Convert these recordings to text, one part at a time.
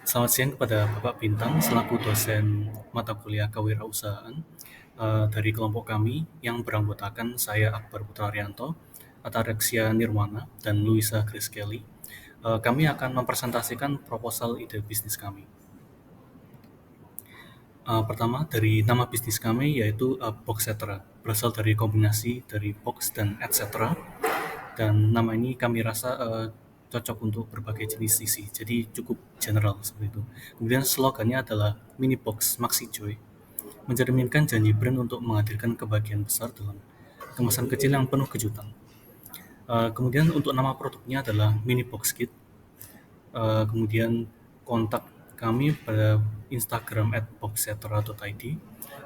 Selamat siang kepada Bapak Bintang selaku dosen mata kuliah kewirausahaan dari kelompok kami yang beranggotakan saya Akbar Putra Arianto, Atarexia Nirwana, dan Luisa Grace Kelly. Kami akan mempresentasikan proposal ide bisnis kami. Pertama, dari nama bisnis kami yaitu Boxetra, berasal dari kombinasi dari box dan etc. Dan nama ini kami rasa cocok untuk berbagai jenis isi, jadi cukup general seperti itu. Kemudian slogannya adalah Mini Box Maxi Joy, mencerminkan janji brand untuk menghadirkan kebahagiaan besar dalam kemasan kecil yang penuh kejutan. Kemudian untuk nama produknya adalah Mini Box Kit. Kemudian kontak kami pada Instagram @boxetra.id.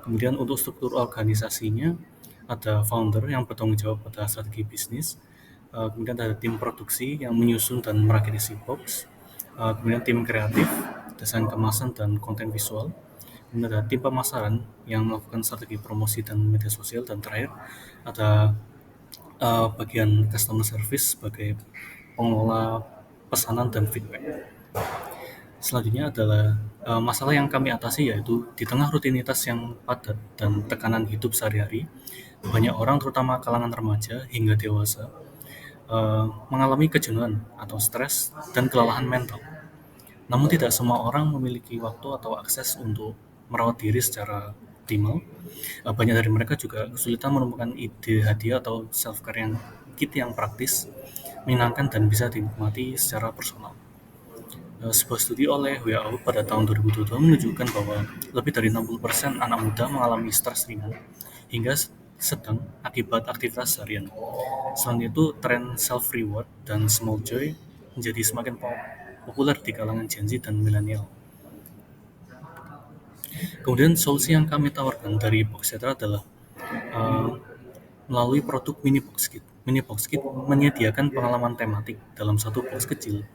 Kemudian untuk struktur organisasinya ada founder yang bertanggung jawab pada strategi bisnis. Kemudian ada tim produksi yang menyusun dan merakit isi box. Kemudian tim kreatif, desain kemasan dan konten visual. Kemudian ada tim pemasaran yang melakukan strategi promosi dan media sosial. Dan terakhir ada bagian customer service sebagai pengelola pesanan dan feedback. Selanjutnya adalah masalah yang kami atasi, yaitu di tengah rutinitas yang padat dan tekanan hidup sehari-hari, banyak orang terutama kalangan remaja hingga dewasa mengalami kejenuhan atau stres dan kelelahan mental. Namun tidak semua orang memiliki waktu atau akses untuk merawat diri secara optimal. Banyak dari mereka juga kesulitan menemukan ide hadiah atau self-care yang praktis, menyenangkan dan bisa dinikmati secara personal. Sebuah studi oleh WHO pada tahun 2022 menunjukkan bahwa lebih dari 60% anak muda mengalami stres ringan hingga sedang akibat aktivitas harian. Selain itu, tren self-reward dan small joy menjadi semakin populer di kalangan Gen Z dan milenial. Kemudian solusi yang kami tawarkan dari Boxetra adalah uh, melalui produk Mini Box Kit. Mini Box Kit menyediakan pengalaman tematik dalam satu box kecil,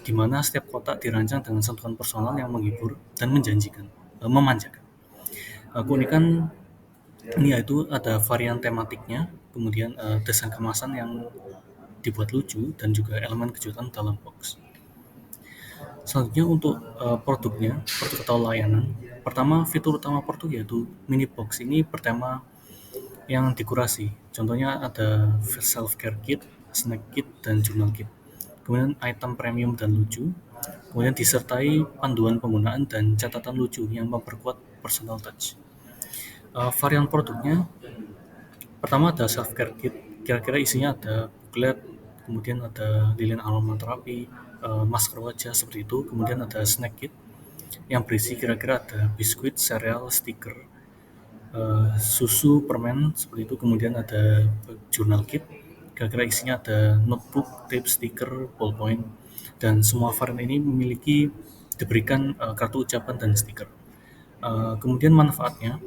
di mana setiap kotak dirancang dengan sentuhan personal yang menghibur dan memanjakan. Keunikan ini yaitu ada varian tematiknya, kemudian desain kemasan yang dibuat lucu dan juga elemen kejutan dalam box. Selanjutnya untuk produk atau layanan. Pertama, fitur utama produk yaitu mini box ini bertema yang dikurasi. Contohnya ada self-care kit, snack kit, dan journal kit. Kemudian item premium dan lucu. Kemudian disertai panduan penggunaan dan catatan lucu yang memperkuat personal touch. Varian produknya, pertama ada self-care kit. Kira-kira isinya ada booklet, kemudian ada lilin aromaterapi, masker wajah seperti itu. Kemudian ada snack kit yang berisi kira-kira ada biskuit, sereal, stiker, susu, permen seperti itu. Kemudian ada journal kit, kira-kira isinya ada notebook, tape, stiker, ballpoint, dan semua varian ini diberikan kartu ucapan dan stiker. Kemudian manfaatnya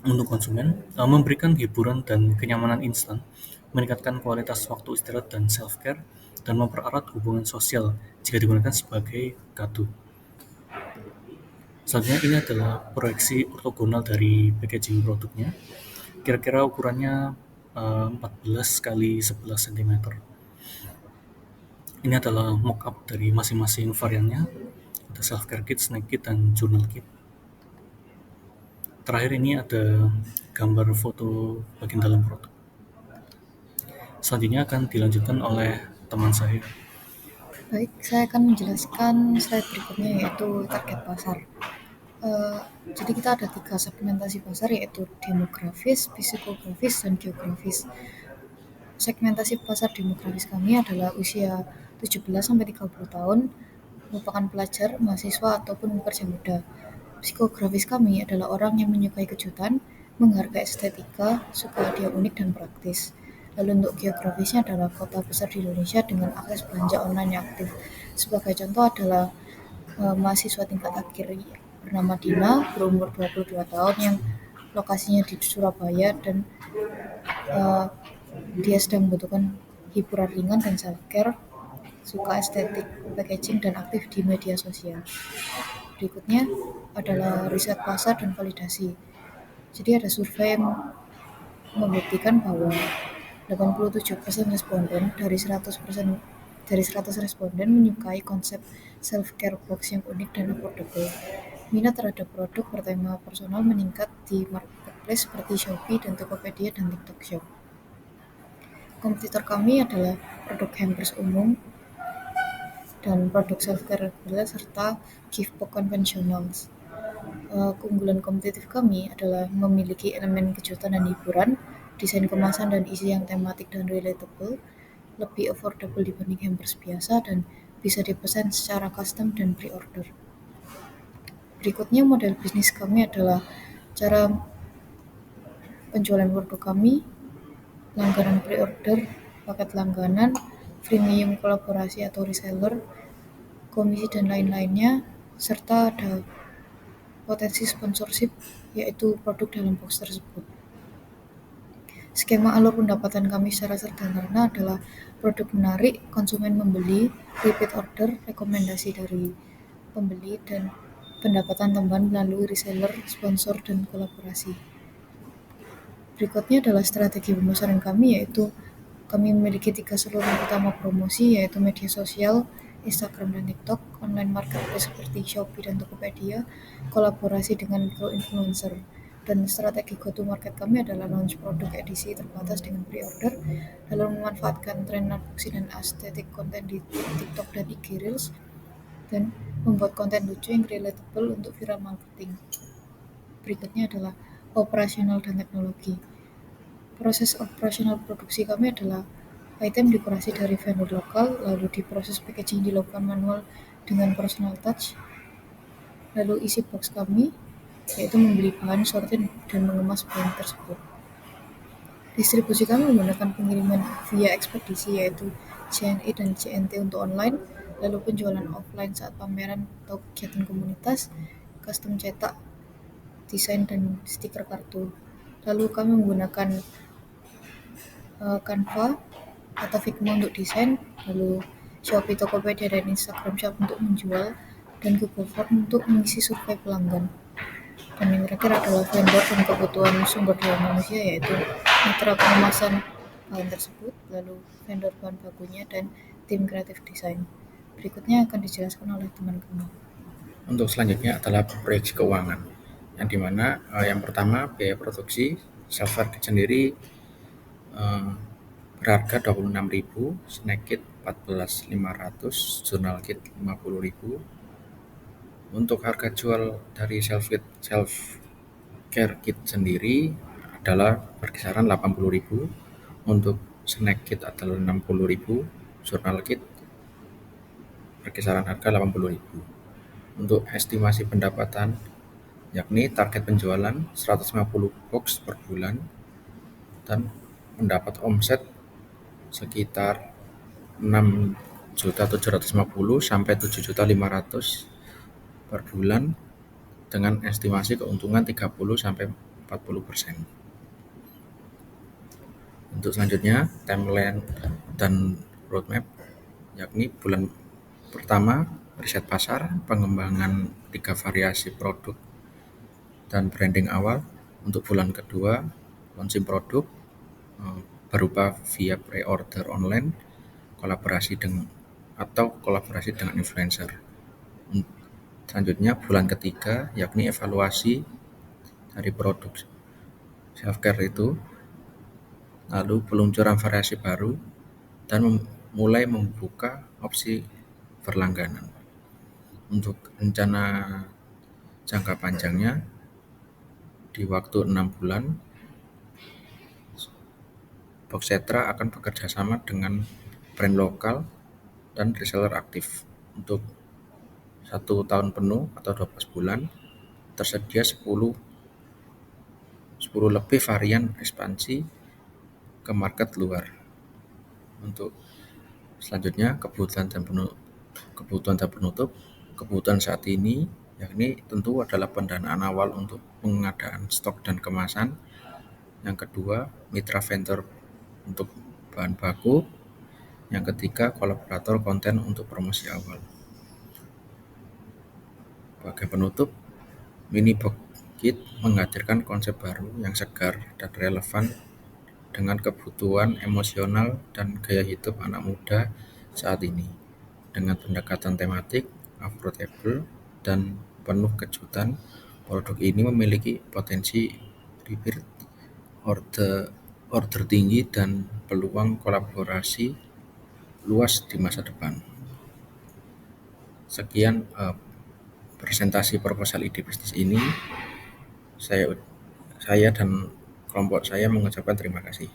untuk konsumen, memberikan hiburan dan kenyamanan instan, meningkatkan kualitas waktu istirahat dan self-care, dan mempererat hubungan sosial jika digunakan sebagai kado. Selanjutnya ini adalah proyeksi ortogonal dari packaging produknya. Kira-kira ukurannya 14 kali 11 cm. Ini adalah mock-up dari masing-masing variannya. Ada self-care kit, snack kit, dan journal kit. Terakhir ini ada gambar foto bagian dalam produk. Selanjutnya akan dilanjutkan oleh teman saya. Baik, saya akan menjelaskan slide berikutnya yaitu target pasar. Jadi kita ada 3 segmentasi pasar yaitu demografis, psikografis, dan geografis. Segmentasi pasar demografis kami adalah usia 17-30 tahun, merupakan pelajar, mahasiswa, ataupun pekerja muda. Psikografis kami adalah orang yang menyukai kejutan, menghargai estetika, suka hadiah unik dan praktis. Lalu untuk geografisnya adalah kota besar di Indonesia dengan akses belanja online yang aktif. Sebagai contoh adalah mahasiswa tingkat akhir bernama Dina, berumur 22 tahun yang lokasinya di Surabaya dan dia sedang membutuhkan hiburan ringan dan self-care, suka estetik, packaging, dan aktif di media sosial. Berikutnya adalah riset pasar dan validasi. Jadi ada survei yang membuktikan bahwa 87% responden dari 100% Dari 100 responden menyukai konsep self-care box yang unik dan affordable. Minat terhadap produk bertema personal meningkat di marketplace seperti Shopee dan Tokopedia dan TikTok Shop. Kompetitor kami adalah produk hampers umum dan produk self-care reguler serta gift box konvensional. Keunggulan kompetitif kami adalah memiliki elemen kejutan dan hiburan, desain kemasan dan isi yang tematik dan relatable, lebih affordable dibanding hampers biasa, dan bisa dipesan secara custom dan pre-order. Berikutnya model bisnis kami adalah cara penjualan produk kami, langganan pre-order, paket langganan, freemium kolaborasi atau reseller, komisi dan lain-lainnya, serta ada potensi sponsorship yaitu produk dalam box tersebut. Skema alur pendapatan kami secara sederhana adalah produk menarik, konsumen membeli, repeat order, rekomendasi dari pembeli, dan pendapatan tambahan melalui reseller, sponsor, dan kolaborasi. Berikutnya adalah strategi pemasaran kami, yaitu kami memiliki 3 saluran utama promosi, yaitu media sosial, Instagram dan TikTok, online marketplace seperti Shopee dan Tokopedia, kolaborasi dengan micro-influencer. Dan strategi go-to-market kami adalah launch produk edisi terbatas dengan pre-order, lalu memanfaatkan tren unboxing dan estetik konten di TikTok dan IG Reels, dan membuat konten lucu yang relatable untuk viral marketing. Berikutnya adalah operasional dan teknologi. Proses operasional produksi kami adalah item dekorasi dari vendor lokal, lalu diproses packaging dilakukan manual dengan personal touch, lalu isi box kami yaitu membeli bahan, sortir, dan mengemas bahan tersebut. Distribusi kami menggunakan pengiriman via ekspedisi yaitu JNE dan JNT untuk online, lalu penjualan offline saat pameran atau kegiatan komunitas, custom cetak, desain, dan stiker kartu. Lalu kami menggunakan Canva atau Figma untuk desain, lalu Shopee, Tokopedia, dan Instagram Shop untuk menjual, dan Google Form untuk mengisi survei pelanggan. Dan yang terakhir adalah vendor dan kebutuhan sumber daya manusia, yaitu mitra pengemasan bahan tersebut, lalu vendor bahan bakunya, dan tim kreatif desain. Berikutnya akan dijelaskan oleh teman kami. Untuk selanjutnya adalah proyeksi keuangan, yang dimana yang pertama biaya produksi self-care kit sendiri berharga 26.000, snack kit 14.500, journal kit 50.000. Untuk harga jual dari self-care kit sendiri adalah berkisaran 80.000, untuk snack kit adalah 60.000, journal kit berkisaran harga 80.000. Untuk estimasi pendapatan, yakni target penjualan 150 box per bulan dan mendapat omset sekitar 6.750 sampai 7.500 per bulan dengan estimasi keuntungan 30 sampai 40%. Untuk selanjutnya, timeline dan roadmap, yakni bulan pertama riset pasar, pengembangan 3 variasi produk dan branding awal. Untuk bulan kedua, launching produk berupa via pre-order online, kolaborasi dengan influencer. Selanjutnya bulan ketiga, yakni evaluasi dari produk self-care itu, lalu peluncuran variasi baru, dan mulai membuka opsi berlangganan. Untuk rencana jangka panjangnya, di waktu 6 bulan, Boxetra akan bekerja sama dengan brand lokal dan reseller aktif. Untuk 1 tahun penuh atau 12 bulan, tersedia 10 lebih varian ekspansi ke market luar. Untuk selanjutnya, kebutuhan dan penutup. Kebutuhan saat ini yakni tentu adalah pendanaan awal untuk pengadaan stok dan kemasan. Yang kedua, mitra vendor untuk bahan baku. Yang ketiga, kolaborator konten untuk promosi awal. Sebagai penutup, mini box kit menghadirkan konsep baru yang segar dan relevan dengan kebutuhan emosional dan gaya hidup anak muda saat ini. Dengan pendekatan tematik, affordable, dan penuh kejutan, produk ini memiliki potensi repeat order tinggi dan peluang kolaborasi luas di masa depan. Sekian presentasi proposal ide bisnis ini. Saya dan kelompok saya mengucapkan terima kasih.